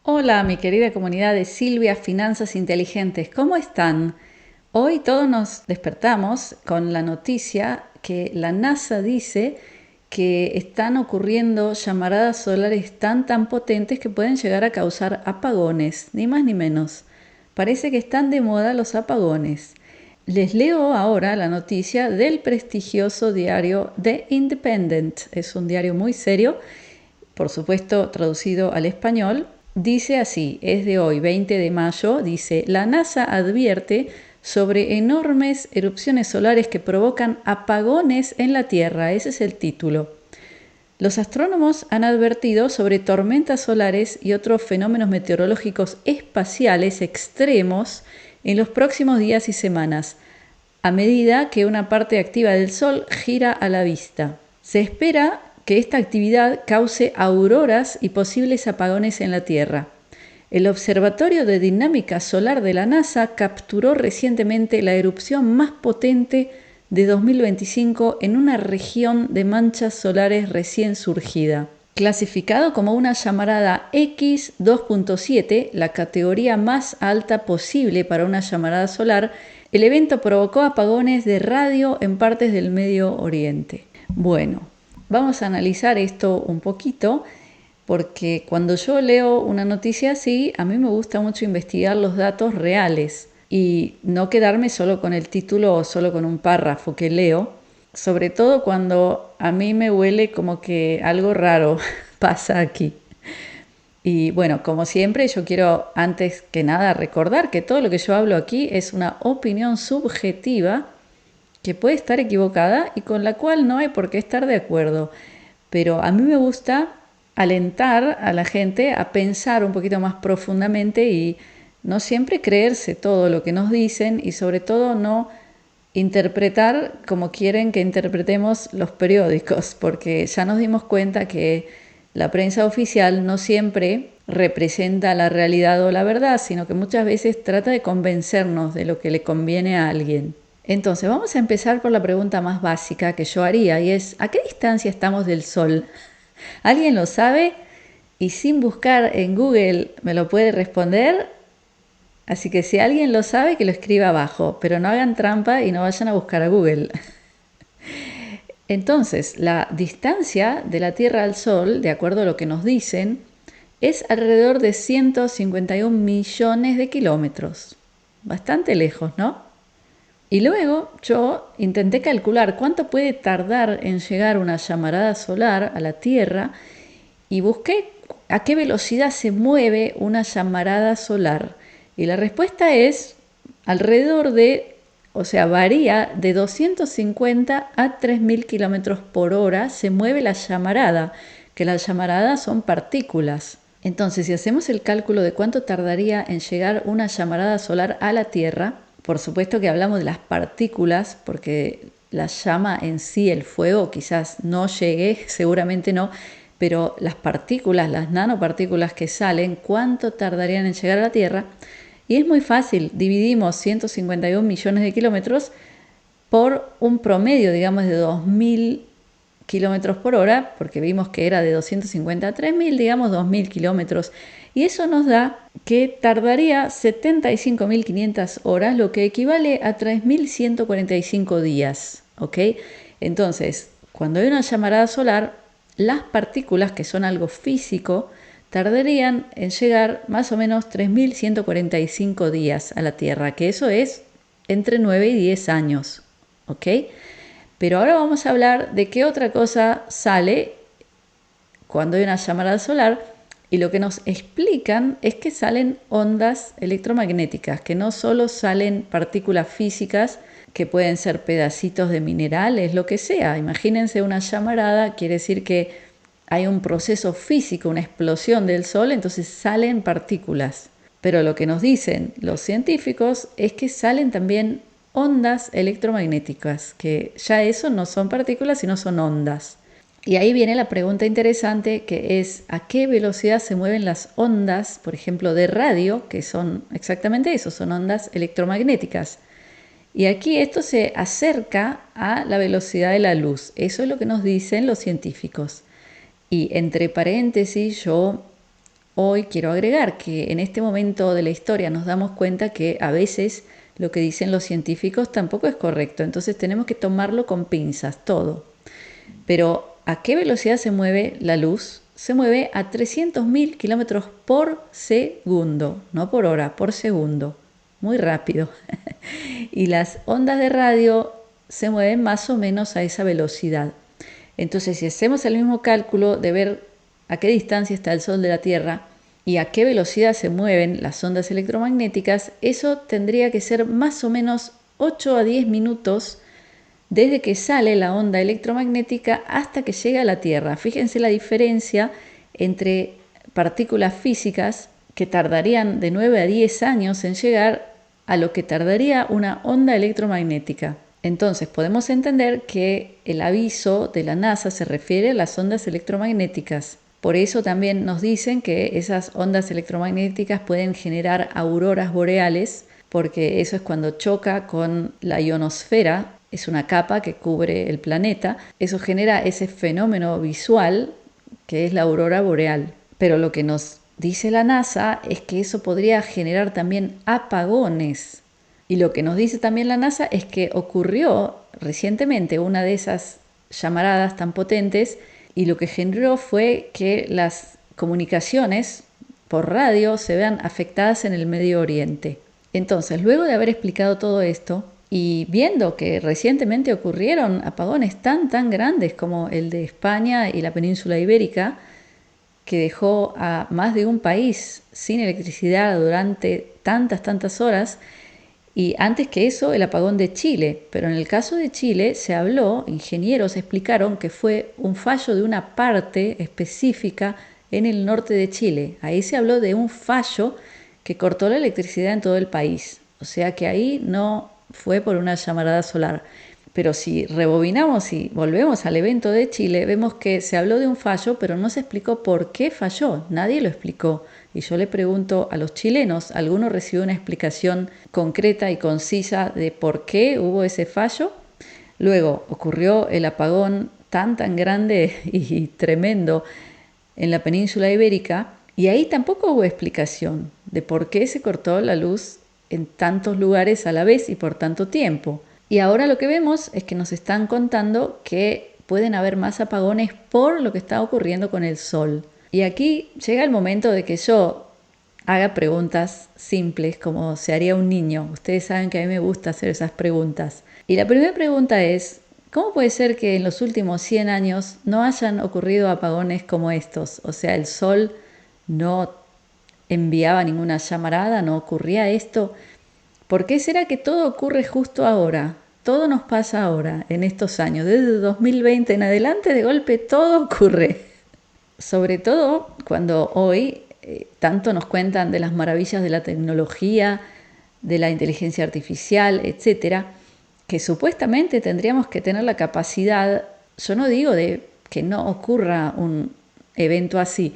Hola, mi querida comunidad de Silvia Finanzas Inteligentes, ¿cómo están? Hoy todos nos despertamos con la noticia que la NASA dice que están ocurriendo llamaradas solares tan potentes que pueden llegar a causar apagones, ni más ni menos. Parece que están de moda los apagones. Les leo ahora la noticia del prestigioso diario The Independent. Es un diario muy serio, por supuesto traducido al español. Dice así, es de hoy, 20 de mayo, dice: la NASA advierte sobre enormes erupciones solares que provocan apagones en la Tierra. Ese es el título. Los astrónomos han advertido sobre tormentas solares y otros fenómenos meteorológicos espaciales extremos en los próximos días y semanas, a medida que una parte activa del Sol gira a la vista. Se espera que esta actividad cause auroras y posibles apagones en la Tierra. El Observatorio de Dinámica Solar de la NASA capturó recientemente la erupción más potente de 2025 en una región de manchas solares recién surgida. Clasificado como una llamarada X2.7, la categoría más alta posible para una llamarada solar, el evento provocó apagones de radio en partes del Medio Oriente. Bueno, vamos a analizar esto un poquito, porque cuando yo leo una noticia así, a mí me gusta mucho investigar los datos reales y no quedarme solo con el título o solo con un párrafo que leo, sobre todo cuando a mí me huele como que algo raro pasa aquí. Y bueno, como siempre, yo quiero antes que nada recordar que todo lo que yo hablo aquí es una opinión subjetiva que puede estar equivocada y con la cual no hay por qué estar de acuerdo. Pero a mí me gusta alentar a la gente a pensar un poquito más profundamente y no siempre creerse todo lo que nos dicen y sobre todo no interpretar como quieren que interpretemos los periódicos, porque ya nos dimos cuenta que la prensa oficial no siempre representa la realidad o la verdad, sino que muchas veces trata de convencernos de lo que le conviene a alguien. Entonces vamos a empezar por la pregunta más básica que yo haría y es: ¿a qué distancia estamos del Sol? ¿Alguien lo sabe? Y sin buscar en Google me lo puede responder. Así que si alguien lo sabe, que lo escriba abajo, pero no hagan trampa y no vayan a buscar a Google. Entonces, la distancia de la Tierra al Sol, de acuerdo a lo que nos dicen, es alrededor de 151 millones de kilómetros. Bastante lejos, ¿no? Y luego yo intenté calcular cuánto puede tardar en llegar una llamarada solar a la Tierra y busqué a qué velocidad se mueve una llamarada solar. Y la respuesta es alrededor de, o sea, varía de 250 a 3000 kilómetros por hora se mueve la llamarada, que las llamaradas son partículas. Entonces, si hacemos el cálculo de cuánto tardaría en llegar una llamarada solar a la Tierra, por supuesto que hablamos de las partículas, porque la llama en sí, el fuego, quizás no llegue, seguramente no, pero las partículas, las nanopartículas que salen, ¿cuánto tardarían en llegar a la Tierra? Y es muy fácil, dividimos 151 millones de kilómetros por un promedio, digamos, de 2000 kilómetros por hora, porque vimos que era de 250 a 3000, digamos 2000 kilómetros. Y eso nos da que tardaría 75.500 horas, lo que equivale a 3145 días. ¿Ok? Entonces, cuando hay una llamarada solar, las partículas, que son algo físico, tardarían en llegar más o menos 3145 días a la Tierra, que eso es entre 9 y 10 años. ¿Ok? Pero ahora vamos a hablar de qué otra cosa sale cuando hay una llamarada solar, y lo que nos explican es que salen ondas electromagnéticas, que no solo salen partículas físicas que pueden ser pedacitos de minerales, lo que sea. Imagínense una llamarada, quiere decir que hay un proceso físico, una explosión del Sol, entonces salen partículas. Pero lo que nos dicen los científicos es que salen también ondas electromagnéticas, que ya eso no son partículas, sino son ondas. Y ahí viene la pregunta interesante, que es: ¿a qué velocidad se mueven las ondas, por ejemplo, de radio, que son exactamente eso, son ondas electromagnéticas? Y aquí esto se acerca a la velocidad de la luz. Eso es lo que nos dicen los científicos. Y entre paréntesis yo hoy quiero agregar que en este momento de la historia nos damos cuenta que a veces lo que dicen los científicos tampoco es correcto, entonces tenemos que tomarlo con pinzas, todo. Pero ¿a qué velocidad se mueve la luz? Se mueve a 300.000 kilómetros por segundo, no por hora, por segundo, muy rápido. Y las ondas de radio se mueven más o menos a esa velocidad. Entonces, si hacemos el mismo cálculo de ver a qué distancia está el Sol de la Tierra y a qué velocidad se mueven las ondas electromagnéticas, eso tendría que ser más o menos 8 a 10 minutos desde que sale la onda electromagnética hasta que llega a la Tierra. Fíjense la diferencia entre partículas físicas que tardarían de 9 a 10 años en llegar a lo que tardaría una onda electromagnética. Entonces podemos entender que el aviso de la NASA se refiere a las ondas electromagnéticas. Por eso también nos dicen que esas ondas electromagnéticas pueden generar auroras boreales, porque eso es cuando choca con la ionosfera, es una capa que cubre el planeta. Eso genera ese fenómeno visual que es la aurora boreal. Pero lo que nos dice la NASA es que eso podría generar también apagones. Y lo que nos dice también la NASA es que ocurrió recientemente una de esas llamaradas tan potentes y lo que generó fue que las comunicaciones por radio se vean afectadas en el Medio Oriente. Entonces, luego de haber explicado todo esto y viendo que recientemente ocurrieron apagones tan grandes como el de España y la península ibérica, que dejó a más de un país sin electricidad durante tantas horas, y antes que eso el apagón de Chile. Pero en el caso de Chile se habló, ingenieros explicaron que fue un fallo de una parte específica en el norte de Chile. Ahí se habló de un fallo que cortó la electricidad en todo el país. O sea que ahí no fue por una llamarada solar. Pero si rebobinamos y volvemos al evento de Chile, vemos que se habló de un fallo, pero no se explicó por qué falló. Nadie lo explicó. Y yo le pregunto a los chilenos, ¿alguno recibió una explicación concreta y concisa de por qué hubo ese fallo? Luego ocurrió el apagón tan grande y tremendo en la península ibérica, y ahí tampoco hubo explicación de por qué se cortó la luz en tantos lugares a la vez y por tanto tiempo. Y ahora lo que vemos es que nos están contando que pueden haber más apagones por lo que está ocurriendo con el Sol. Y aquí llega el momento de que yo haga preguntas simples como se haría un niño. Ustedes saben que a mí me gusta hacer esas preguntas. Y la primera pregunta es, ¿cómo puede ser que en los últimos 100 años no hayan ocurrido apagones como estos? O sea, el Sol no enviaba ninguna llamarada, no ocurría esto. ¿Por qué será que todo ocurre justo ahora? Todo nos pasa ahora, en estos años. Desde 2020 en adelante, de golpe, todo ocurre. Sobre todo cuando hoy tanto nos cuentan de las maravillas de la tecnología, de la inteligencia artificial, etcétera, que supuestamente tendríamos que tener la capacidad, yo no digo de que no ocurra un evento así,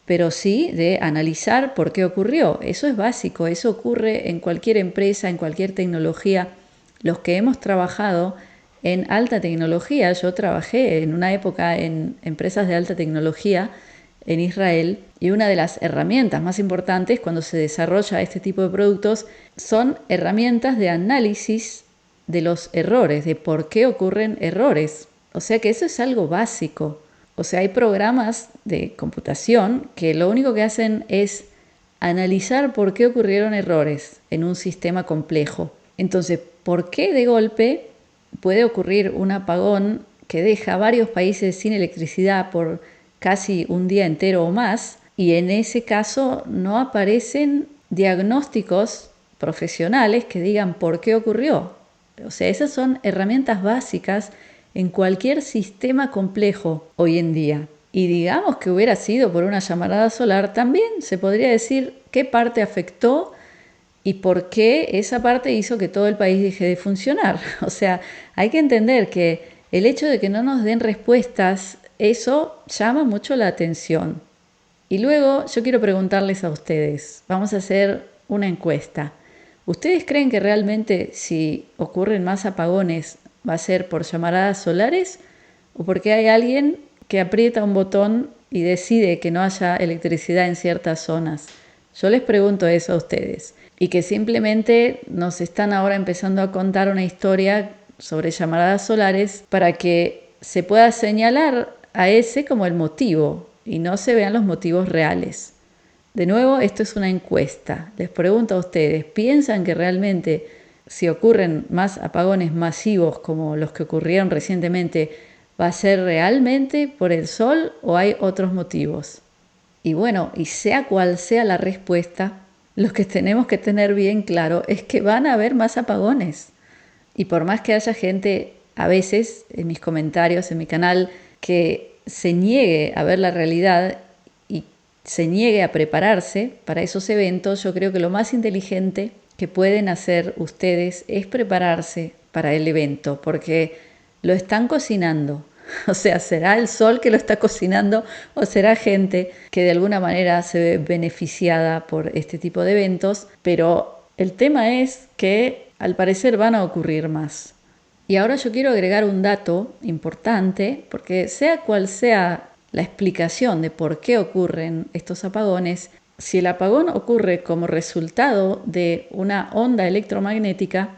pero sí de analizar por qué ocurrió. Eso es básico, eso ocurre en cualquier empresa, en cualquier tecnología. Los que hemos trabajado en alta tecnología, yo trabajé en una época en empresas de alta tecnología en Israel, y una de las herramientas más importantes cuando se desarrolla este tipo de productos son herramientas de análisis de los errores, de por qué ocurren errores. O sea que eso es algo básico. O sea, hay programas de computación que lo único que hacen es analizar por qué ocurrieron errores en un sistema complejo. Entonces, ¿por qué de golpe puede ocurrir un apagón que deja a varios países sin electricidad por casi un día entero o más? Y en ese caso no aparecen diagnósticos profesionales que digan por qué ocurrió. O sea, esas son herramientas básicas en cualquier sistema complejo hoy en día. Y digamos que hubiera sido por una llamarada solar, también se podría decir qué parte afectó y por qué esa parte hizo que todo el país deje de funcionar. O sea, hay que entender que el hecho de que no nos den respuestas, eso llama mucho la atención. Y luego yo quiero preguntarles a ustedes, vamos a hacer una encuesta. ¿Ustedes creen que realmente si ocurren más apagones va a ser por llamaradas solares o porque hay alguien que aprieta un botón y decide que no haya electricidad en ciertas zonas? Yo les pregunto eso a ustedes. Y que simplemente nos están ahora empezando a contar una historia sobre llamaradas solares para que se pueda señalar a ese como el motivo y no se vean los motivos reales. De nuevo, esto es una encuesta. Les pregunto a ustedes, ¿piensan que realmente si ocurren más apagones masivos como los que ocurrieron recientemente, va a ser realmente por el sol o hay otros motivos? Y bueno, y sea cual sea la respuesta, lo que tenemos que tener bien claro es que van a haber más apagones. Y por más que haya gente a veces en mis comentarios, en mi canal, que se niegue a ver la realidad y se niegue a prepararse para esos eventos, yo creo que lo más inteligente que pueden hacer ustedes es prepararse para el evento, porque lo están cocinando. O sea, ¿será el sol que lo está cocinando o será gente que de alguna manera se ve beneficiada por este tipo de eventos? Pero el tema es que al parecer van a ocurrir más. Y ahora yo quiero agregar un dato importante, porque sea cual sea la explicación de por qué ocurren estos apagones, si el apagón ocurre como resultado de una onda electromagnética,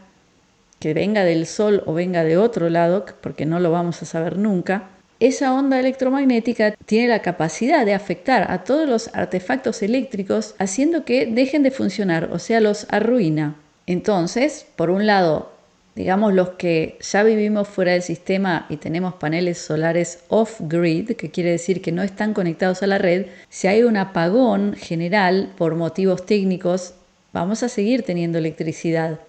que venga del sol o venga de otro lado, porque no lo vamos a saber nunca, esa onda electromagnética tiene la capacidad de afectar a todos los artefactos eléctricos, haciendo que dejen de funcionar, o sea, los arruina. Entonces, por un lado, digamos los que ya vivimos fuera del sistema y tenemos paneles solares off-grid, que quiere decir que no están conectados a la red, si hay un apagón general por motivos técnicos, vamos a seguir teniendo electricidad.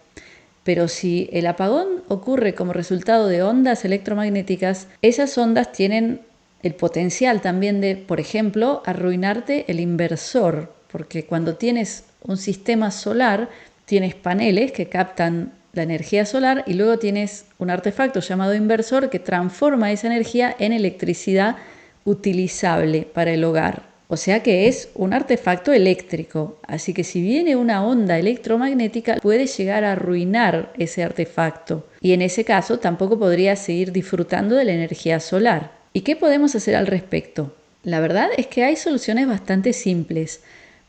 Pero si el apagón ocurre como resultado de ondas electromagnéticas, esas ondas tienen el potencial también de, por ejemplo, arruinarte el inversor, porque cuando tienes un sistema solar, tienes paneles que captan la energía solar y luego tienes un artefacto llamado inversor que transforma esa energía en electricidad utilizable para el hogar. O sea que es un artefacto eléctrico, así que si viene una onda electromagnética puede llegar a arruinar ese artefacto y en ese caso tampoco podría seguir disfrutando de la energía solar. ¿Y qué podemos hacer al respecto? La verdad es que hay soluciones bastante simples,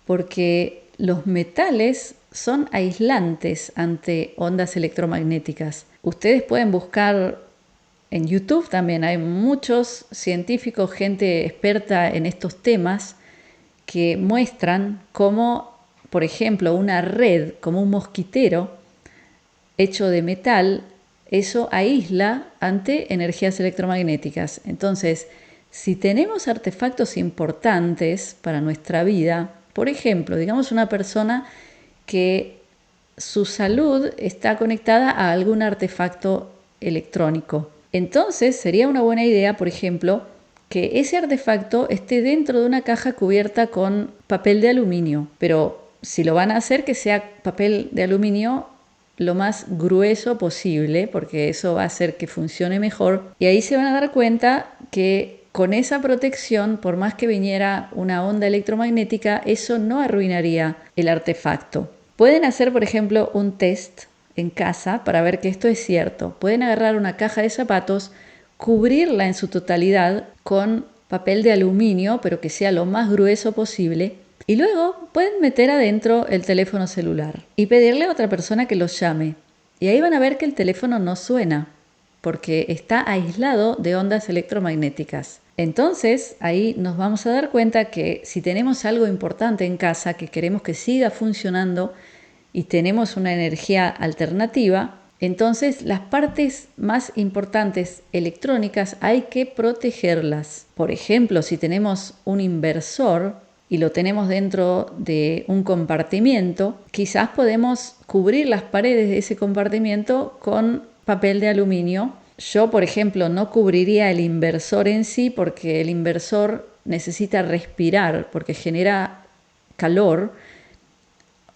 porque los metales son aislantes ante ondas electromagnéticas. Ustedes pueden buscar en YouTube también, hay muchos científicos, gente experta en estos temas, que muestran cómo, por ejemplo, una red como un mosquitero hecho de metal, eso aísla ante energías electromagnéticas. Entonces, si tenemos artefactos importantes para nuestra vida, por ejemplo, digamos una persona que su salud está conectada a algún artefacto electrónico, entonces sería una buena idea, por ejemplo, que ese artefacto esté dentro de una caja cubierta con papel de aluminio, pero si lo van a hacer, que sea papel de aluminio lo más grueso posible, porque eso va a hacer que funcione mejor. Y ahí se van a dar cuenta que con esa protección, por más que viniera una onda electromagnética, eso no arruinaría el artefacto. Pueden hacer, por ejemplo, un test en casa para ver que esto es cierto. Pueden agarrar una caja de zapatos, cubrirla en su totalidad con papel de aluminio, pero que sea lo más grueso posible, y luego pueden meter adentro el teléfono celular y pedirle a otra persona que los llame. Y ahí van a ver que el teléfono no suena, porque está aislado de ondas electromagnéticas. Entonces, ahí nos vamos a dar cuenta que si tenemos algo importante en casa que queremos que siga funcionando y tenemos una energía alternativa, entonces las partes más importantes electrónicas hay que protegerlas. Por ejemplo, si tenemos un inversor y lo tenemos dentro de un compartimiento, quizás podemos cubrir las paredes de ese compartimiento con papel de aluminio. Yo, por ejemplo, no cubriría el inversor en sí porque el inversor necesita respirar porque genera calor.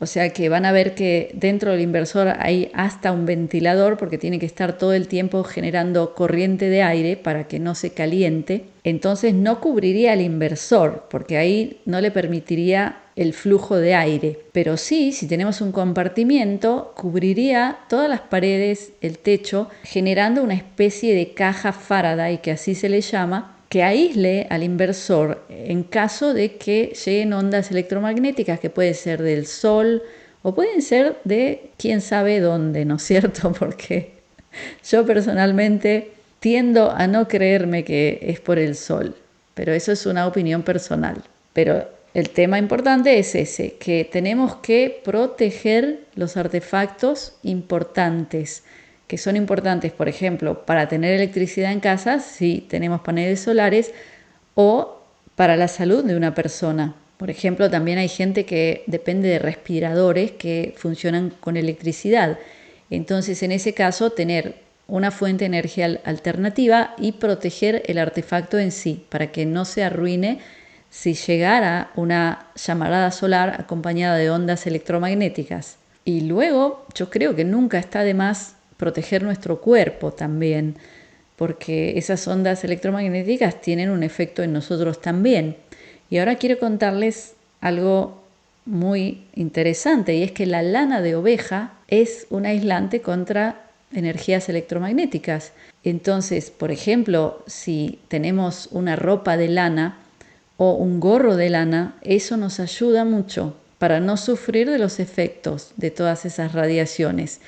O sea que van a ver que dentro del inversor hay hasta un ventilador porque tiene que estar todo el tiempo generando corriente de aire para que no se caliente. Entonces no cubriría el inversor porque ahí no le permitiría el flujo de aire. Pero sí, si tenemos un compartimiento, cubriría todas las paredes, el techo, generando una especie de caja Faraday, que así se le llama, que aísle al inversor en caso de que lleguen ondas electromagnéticas que pueden ser del sol o pueden ser de quién sabe dónde, ¿no es cierto? Porque yo personalmente tiendo a no creerme que es por el sol, pero eso es una opinión personal. Pero el tema importante es ese, que tenemos que proteger los artefactos importantes, que son importantes, por ejemplo, para tener electricidad en casa, si tenemos paneles solares, o para la salud de una persona. Por ejemplo, también hay gente que depende de respiradores que funcionan con electricidad. Entonces, en ese caso, tener una fuente de energía alternativa y proteger el artefacto en sí, para que no se arruine si llegara una llamarada solar acompañada de ondas electromagnéticas. Y luego, yo creo que nunca está de más proteger nuestro cuerpo también, porque esas ondas electromagnéticas tienen un efecto en nosotros también. Y ahora quiero contarles algo muy interesante, y es que la lana de oveja es un aislante contra energías electromagnéticas. Entonces, por ejemplo, si tenemos una ropa de lana o un gorro de lana, eso nos ayuda mucho para no sufrir de los efectos de todas esas radiaciones.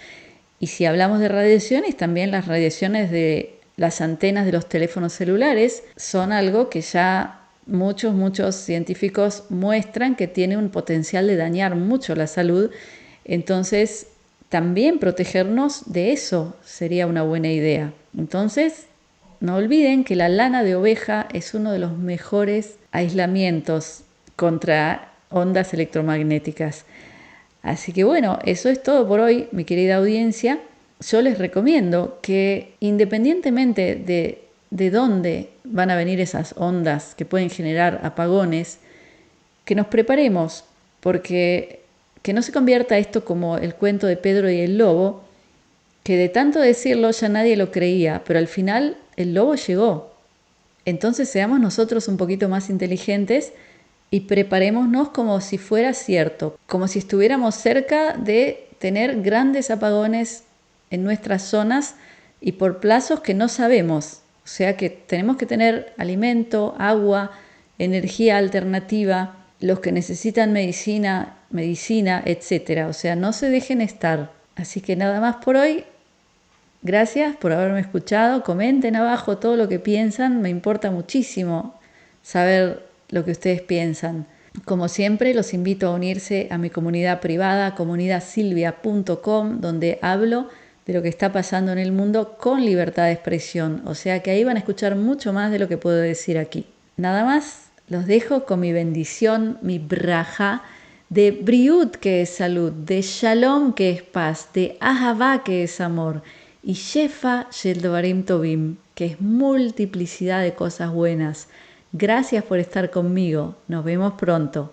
Y si hablamos de radiaciones, también las radiaciones de las antenas de los teléfonos celulares son algo que ya muchos científicos muestran que tiene un potencial de dañar mucho la salud. Entonces, también protegernos de eso sería una buena idea. Entonces, no olviden que la lana de oveja es uno de los mejores aislamientos contra ondas electromagnéticas. Así que bueno, eso es todo por hoy, mi querida audiencia. Yo les recomiendo que independientemente de dónde van a venir esas ondas que pueden generar apagones, que nos preparemos, porque que no se convierta esto como el cuento de Pedro y el lobo, que de tanto decirlo ya nadie lo creía, pero al final el lobo llegó. Entonces seamos nosotros un poquito más inteligentes y preparémonos como si fuera cierto, como si estuviéramos cerca de tener grandes apagones en nuestras zonas y por plazos que no sabemos. O sea que tenemos que tener alimento, agua, energía alternativa, los que necesitan medicina, etcétera. O sea, no se dejen estar. Así que nada más por hoy. Gracias por haberme escuchado. Comenten abajo todo lo que piensan. Me importa muchísimo saber lo que ustedes piensan. Como siempre, los invito a unirse a mi comunidad privada, comunidadsilvia.com, donde hablo de lo que está pasando en el mundo con libertad de expresión. O sea que ahí van a escuchar mucho más de lo que puedo decir aquí. Nada más, los dejo con mi bendición, mi braja, de briut, que es salud, de shalom, que es paz, de ahavá, que es amor, y shefa shel devarim tovim, que es multiplicidad de cosas buenas. Gracias por estar conmigo. Nos vemos pronto.